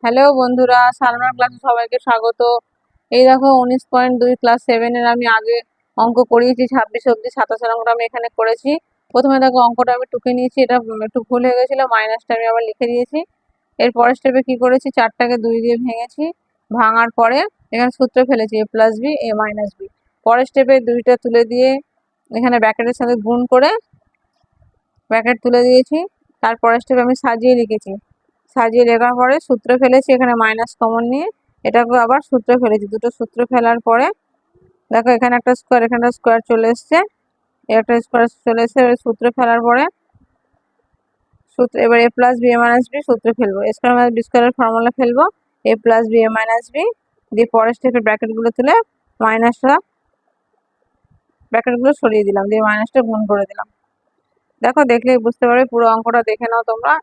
Hello বন্ধুরা, সালমার ক্লাসে সবাইকে স্বাগত। এই দেখো 19.2 ক্লাস 7 এর আমি আগে অঙ্ক করিয়েছি, 26 অব্দি 27 অঙ্কটা আমি এখানে করেছি। প্রথমে দেখো অঙ্কটা আমি টুকে নিয়েছি, এটা একটু ভুল হয়ে গেছিল, মাইনাসটা আমি আবার লিখে দিয়েছি। এর পরের স্টেপে কি করেছি, 4টাকে 2 দিয়ে ভেঙেছি, ভাঙার পরে এখানে সূত্র ফেলেছি a plus B a minus B. পরের স্টেপে 2টা তুলে দিয়ে এখানে ব্র্যাকেটের সাথে গুণ করে ব্র্যাকেট তুলে দিয়েছি। তারপরের স্টেপে আমি সাজিয়ে লিখেছি, সাজিয়ে লেখার পরে সূত্র ফেলেছি, এখানে মাইনাস কমন নিয়ে এটাকে আবার সূত্র ফেলেছি। দুটো সূত্র ফেলার পরে দেখো এখানে একটা স্কোয়ার, এখানে একটা স্কোয়ার চলে এসছে, একটা স্কোয়ার চলে এসছে। এবার সূত্র ফেলার পরে সূত্র এবার এ plus B A minus B সূত্র ফেলবো, এ স্কোয়ার মাইনাস বি স্কোয়ারের ফর্মুলা ফেলবো, এ plus B A minus B দিয়ে পরের স্টেপে ব্র্যাকেটগুলো তুলে ব্র্যাকেটগুলো সরিয়ে দিলাম, দিয়ে মাইনাসটা গুণ করে দিলাম। দেখো দেখলেই বুঝতে পারবে, পুরো অঙ্কটা দেখে নাও তোমরা।